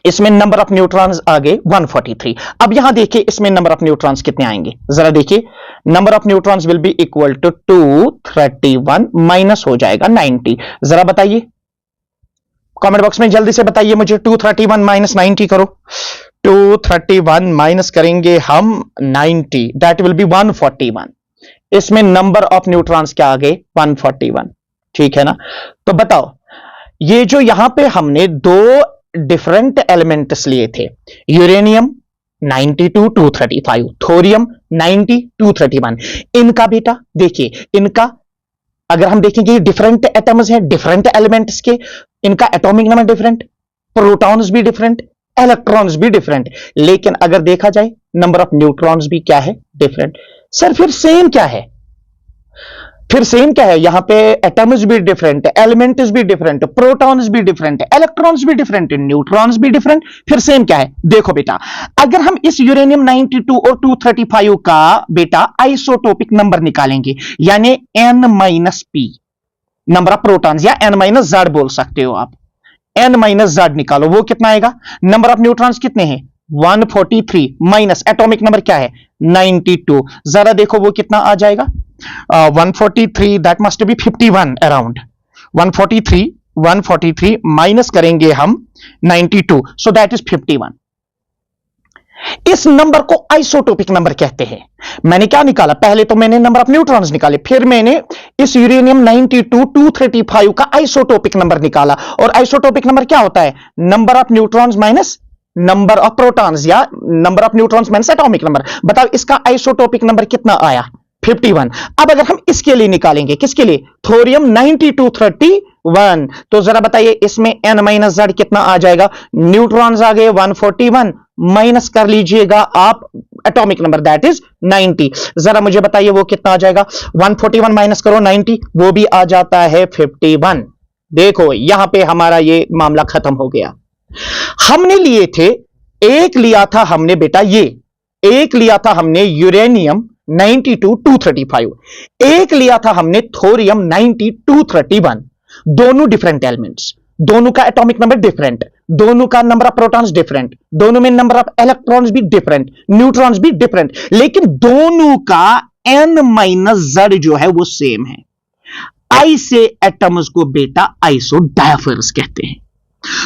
S1: इसमें नंबर ऑफ न्यूट्रॉन्स आ गए 143। अब यहां देखिए, इसमें नंबर ऑफ न्यूट्रॉन्स कितने आएंगे? जरा देखिए, number of neutrons will be equal to 231 minus हो जाएगा 90। जरा बताइए, कमेंट बॉक्स में जल्दी से बताइए मुझे, 231 माइनस 90 करो। 231 माइनस करेंगे हम 90, दैट विल बी 141। इसमें नंबर ऑफ न्यूट्रॉन्स क्या आ गए? 141। ठीक है ना? तो बताओ, ये जो यहां पे हमने दो डिफरेंट एलिमेंट्स लिए थे, यूरेनियम 92, 235, थोरियम 90, 231, इनका बेटा देखिए, इनका अगर हम देखेंगे ये डिफरेंट एटम्स हैं, डिफरेंट एलिमेंट्स के, इनका एटॉमिक नंबर डिफरेंट, प्रोटॉन्स भी डिफरेंट, इलेक्ट्रॉन्स भी डिफरेंट, लेकिन अगर देखा जाए नंबर ऑफ न्यूट्रॉन्स भी क्या है? डिफरेंट। सर फिर सेम क्या है? फिर सेम क्या है? यहां पे एटम्स भी डिफरेंट, एलिमेंट्स भी डिफरेंट, प्रोटॉन्स भी डिफरेंट, इलेक्ट्रॉन्स भी डिफरेंट, न्यूट्रॉन्स भी डिफरेंट, फिर सेम क्या है? देखो बेटा, अगर हम इस यूरेनियम 92 और 235 का बेटा आइसोटोपिक नंबर निकालेंगे, यानी n-p नंबर ऑफ प्रोटॉन्स, या n-z बोल सकते हो आप, n-z निकालो, वो कितना आएगा? नंबर ऑफ न्यूट्रॉन्स कितने हैं? 143 माइनस एटॉमिक नंबर क्या है? 92। जरा देखो वो कितना आ जाएगा? 143, that must be 51 around. 143 minus करेंगे हम 92, सो दैट इज 51। इस नंबर को आइसोटोपिक नंबर कहते हैं। मैंने क्या निकाला? पहले तो मैंने नंबर ऑफ न्यूट्रॉन्स निकाले, फिर मैंने इस यूरेनियम 92, 235 का आइसोटोपिक नंबर निकाला। और आइसोटोपिक नंबर क्या होता है? Number of neutrons minus number of protons, या number of neutrons minus atomic number. बताओ इसका आइसोटोपिक नंबर कितना आया? 51। अब अगर हम इसके लिए निकालेंगे, किसके लिए, थोरियम 9231, तो जरा बताइए इसमें n माइनस जेड कितना आ जाएगा, न्यूट्रॉन्स आ गए 141, माइनस कर लीजिएगा आप एटॉमिक नंबर दैट इज 90। जरा मुझे बताइए वो कितना आ जाएगा, 141 माइनस करो 90, वो भी आ जाता है 51। देखो यहां पे हमारा ये मामला खत्म हो गया। हमने लिए थे, एक लिया था हमने बेटा ये, एक लिया था हमने यूरेनियम 92235, एक लिया था हमने थोरियम 9231। दोनों डिफरेंट एलिमेंट्स, दोनों का एटॉमिक नंबर डिफरेंट, दोनों का नंबर ऑफ प्रोटॉन्स डिफरेंट, दोनों में नंबर ऑफ इलेक्ट्रॉन्स भी डिफरेंट, न्यूट्रॉन्स भी डिफरेंट, लेकिन दोनों का n माइनस जेड जो है वो सेम है। आई से एटम्स को बेटा आइसोडायफर्स कहते हैं।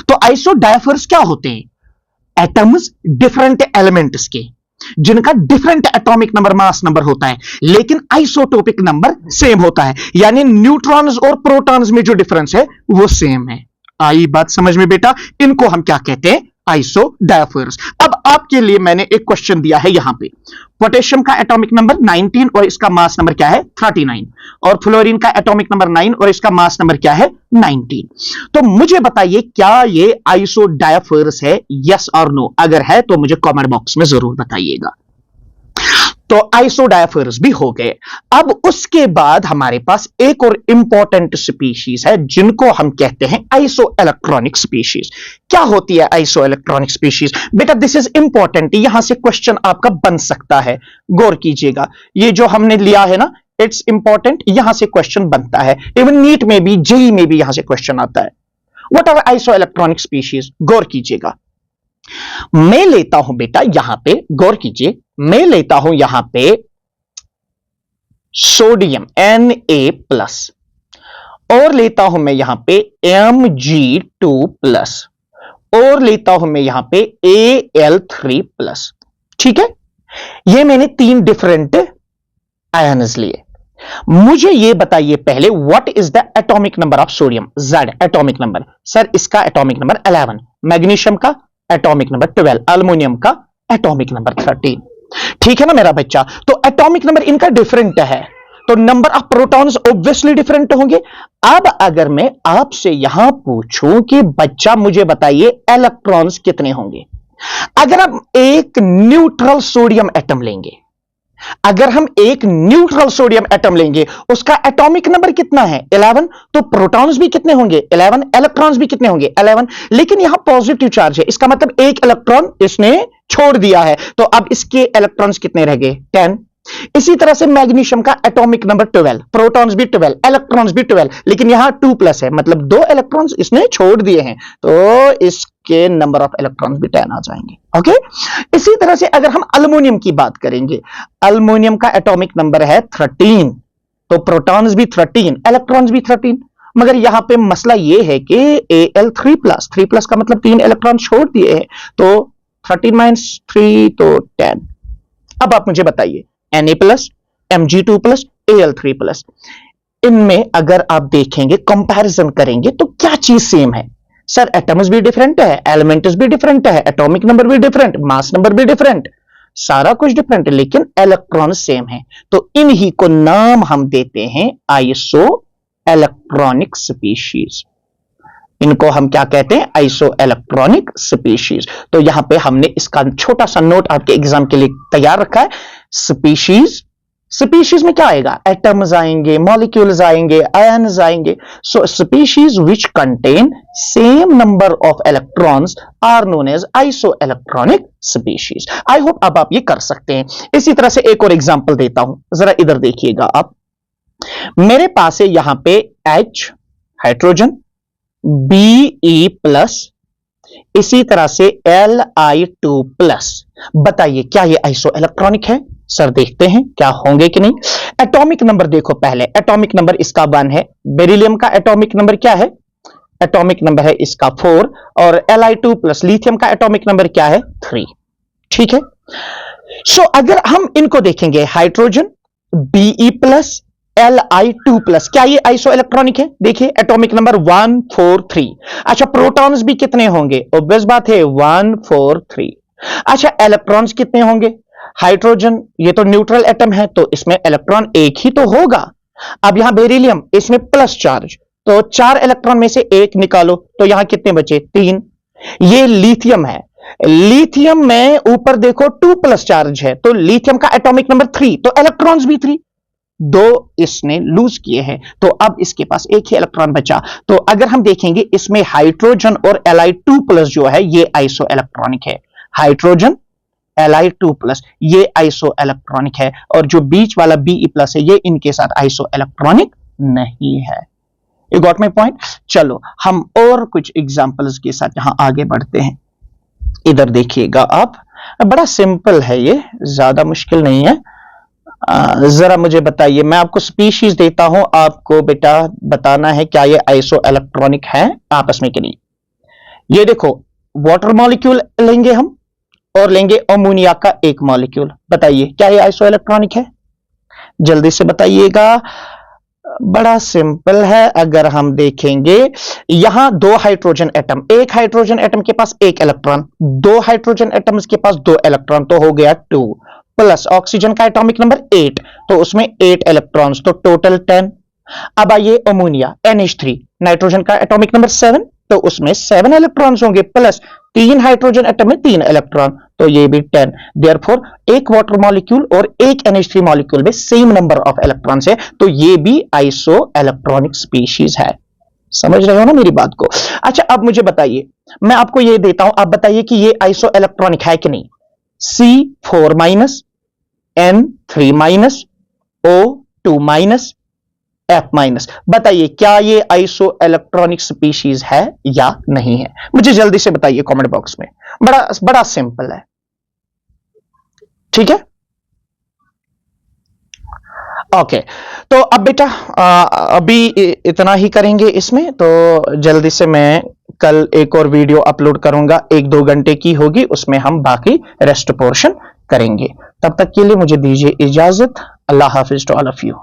S1: तो आइसोडायफर्स क्या होते हैं, एटम्स डिफरेंट एलिमेंट्स के जिनका different atomic number mass number होता है, लेकिन आइसोटोपिक नंबर सेम होता है, यानी न्यूट्रॉन्स और प्रोटॉन्स में जो डिफरेंस है वो सेम है। आई बात समझ में बेटा, इनको हम क्या कहते हैं, आइसोडायफर्स। अब आपके लिए मैंने एक क्वेश्चन दिया है यहां पे, पोटेशियम का एटॉमिक नंबर 19 और इसका मास नंबर क्या है 39, और फ्लोरीन का एटॉमिक नंबर 9 और इसका मास नंबर क्या है 19। तो मुझे बताइए क्या ये आइसोडायफर्स है, यस और नो, अगर है तो मुझे कमेंट बॉक्स में जरूर बताइएगा। तो आइसोडायफर्स भी हो गए। अब उसके बाद हमारे पास एक और इंपॉर्टेंट स्पीशीज है जिनको हम कहते हैं आइसो इलेक्ट्रॉनिक स्पीशीज। क्या होती है आइसो इलेक्ट्रॉनिक स्पीशीज बेटा, दिस इज इंपॉर्टेंट, यहां से क्वेश्चन आपका बन सकता है, गौर कीजिएगा। ये जो हमने लिया है ना, इट्स इंपॉर्टेंट, यहां से क्वेश्चन बनता है, इवन नीट में भी, जेई में भी यहां से क्वेश्चन आता है। What are isoelectronic species, गौर कीजिएगा। मैं लेता हूं बेटा यहां पे, गौर कीजिए, मैं लेता हूं यहां पे सोडियम Na+, और लेता हूं मैं यहां पे Mg2+, और लेता हूं मैं यहां पे Al3+। ठीक है, ये मैंने 3 डिफरेंट आयन्स लिए। मुझे ये बताइए पहले, what is the atomic number of sodium, Z atomic number, sir इसका एटॉमिक नंबर 11, मैग्नीशियम का एटॉमिक नंबर 12, अल्युमिनियम का एटॉमिक नंबर 13। ठीक है ना मेरा बच्चा, तो एटॉमिक नंबर इनका डिफरेंट है, तो number of protons obviously different होंगे। अब अगर मैं आपसे यहां पूछूं कि बच्चा मुझे बताइए इलेक्ट्रॉन्स कितने होंगे, अगर हम एक न्यूट्रल सोडियम एटम लेंगे, अगर हम एक न्यूट्रल सोडियम एटम लेंगे, उसका एटॉमिक नंबर कितना है 11, तो प्रोटॉन्स भी कितने होंगे 11, इलेक्ट्रॉन्स भी कितने होंगे 11, लेकिन यहां पॉजिटिव चार्ज है, इसका मतलब एक इलेक्ट्रॉन इसने छोड़ दिया है, तो अब इसके इलेक्ट्रॉन्स कितने रह गए 10। इसी तरह से मैग्नीशियम का एटॉमिक नंबर 12, प्रोटॉन्स भी 12, इलेक्ट्रॉन्स भी 12, लेकिन यहां 2+ है, मतलब 2 इलेक्ट्रॉन्स इसने छोड़ दिए हैं, तो इसके नंबर ऑफ इलेक्ट्रॉन्स भी 10 आ जाएंगे। ओके, इसी तरह से अगर हम अल्युमिनियम की बात करेंगे, अल्युमिनियम का एटॉमिक नंबर है 13, तो प्रोटॉन्स भी 13, इलेक्ट्रॉन्स भी 13, मगर यहां पे मसला यह है कि Al3+, 3+ का मतलब 3 इलेक्ट्रॉन छोड़ दिए हैं, तो 13 - 3 तो 10। अब आप मुझे बताइए Na+, Mg2+, Al3+, इनमें अगर आप देखेंगे, कंपैरिजन करेंगे, तो क्या चीज सेम है, सर एटम्स भी डिफरेंट है, एलिमेंट्स भी डिफरेंट है, एटॉमिक नंबर भी डिफरेंट, मास नंबर भी डिफरेंट, सारा कुछ डिफरेंट है, लेकिन इलेक्ट्रॉन सेम है, तो इन्हीं को नाम हम देते हैं आइसो इलेक्ट्रॉनिक स्पीशीज। इनको हम क्या कहते हैं, आइसो इलेक्ट्रॉनिक स्पीशीज। तो यहां पे हमने इसका छोटा सा नोट आपके एग्जाम के लिए तैयार रखा है। स्पीशीज, स्पीशीज में क्या आएगा, एटम्स आएंगे, मॉलिक्यूल्स आएंगे, आयन्स आएंगे। So species which contain same number of electrons are known as isoelectronic species. I hope अब आप ये कर सकते हैं। इसी तरह से एक और एग्जांपल देता हूं, जरा इधर देखिएगा आप, मेरे पास है यहां पे H हाइड्रोजन, Be+, इसी तरह से Li2+। बताइए क्या ये आइसो इलेक्ट्रॉनिक है, सर देखते हैं क्या होंगे कि नहीं। एटॉमिक नंबर देखो, पहले एटॉमिक नंबर इसका 1 है, बेरिलियम का एटॉमिक नंबर क्या है, एटॉमिक नंबर है इसका 4, और Li2+, लिथियम का एटॉमिक नंबर क्या है 3। ठीक है, सो अगर हम इनको देखेंगे, हाइड्रोजन, Be+, Li2+, क्या ये आइसो इलेक्ट्रॉनिक है, देखिए एटॉमिक नंबर 1 4 3। अच्छा प्रोटॉन्स भी कितने होंगे, ऑब्वियस बात है 1 4 3। अच्छा इलेक्ट्रॉन्स कितने होंगे, हाइड्रोजन ये तो न्यूट्रल एटम है, तो इसमें इलेक्ट्रॉन एक ही तो होगा। अब यहां बेरिलियम, इसमें प्लस चार्ज, तो 4 इलेक्ट्रॉन में से एक निकालो, तो यहां कितने बचे? 3। ये लिथियम है, लिथियम में ऊपर देखो 2 प्लस चार्ज है, तो लिथियम का एटॉमिक नंबर 3, तो इलेक्ट्रॉन्स भी 3, 2 इसने लूज किए हैं, तो अब इसके पास एक ही इलेक्ट्रॉन बचा। तो अगर हम देखेंगे इसमें हाइड्रोजन और Li2+ जो है ये आइसो इलेक्ट्रॉनिक है, हाइड्रोजन Li2+, ये आइसो इलेक्ट्रॉनिक है, और जो बीच वाला Be+ है ये इनके साथ आइसो इलेक्ट्रॉनिक नहीं है। You got my point? चलो हम और कुछ एग्जांपल्स के साथ यहां आगे बढ़ते हैं। इधर देखिएगा आप, बड़ा सिंपल है ये, ज्यादा मुश्किल नहीं है। जरा मुझे बताइए, मैं आपको स्पीशीज देता हूं, आपको बेटा बताना है क्या ये आइसो इलेक्ट्रॉनिक है आपस में कि नहीं। ये देखो वाटर मॉलिक्यूल लेंगे हम और लेंगे अमोनिया का एक मॉलिक्यूल, बताइए क्या ये आइसो इलेक्ट्रॉनिक है? जल्दी से बताइएगा। बड़ा सिंपल है, अगर हम देखेंगे यहां 2 हाइड्रोजन एटम, एक हाइड्रोजन एटम के पास एक इलेक्ट्रॉन, 2 हाइड्रोजन एटम्स के पास 2 इलेक्ट्रॉन, तो हो गया 2, प्लस ऑक्सीजन का एटॉमिक नंबर 8, तो उसमें 8 इलेक्ट्रॉन्स, तो टोटल 10। अब आइए अमोनिया NH3, नाइट्रोजन का एटॉमिक नंबर 7, तो उसमें 7 इलेक्ट्रॉन्स होंगे, प्लस 3 हाइड्रोजन एटम में 3 इलेक्ट्रॉन, तो ये भी 10। देयरफॉर एक वाटर मॉलिक्यूल और एक NH3 मॉलिक्यूल में सेम नंबर ऑफ इलेक्ट्रॉन्स है, तो ये भी आइसो इलेक्ट्रॉनिक स्पीशीज है। समझ रहे हो ना मेरी बात को? अच्छा अब मुझे बताइए, मैं आपको ये देता हूं, आप बताइए कि ये आइसो इलेक्ट्रॉनिक है कि नहीं। C4-, N3-, O2-, F-, बताइए क्या ये आइसो इलेक्ट्रॉनिक स्पीशीज है या नहीं है? मुझे जल्दी से बताइए कमेंट बॉक्स में। बड़ा सिंपल है, ठीक है? ओके, तो अब बेटा अभी इतना ही करेंगे इसमें, तो जल्दी से मैं कल एक और वीडियो अपलोड करूंगा, 1-2 घंटे की होगी, उसमें हम बाकी रेस्ट पोर्शन करेंगे। तब तक के लिए मुझे दीजिए इजाजत। अल्लाह हाफिज टू ऑल ऑफ यू।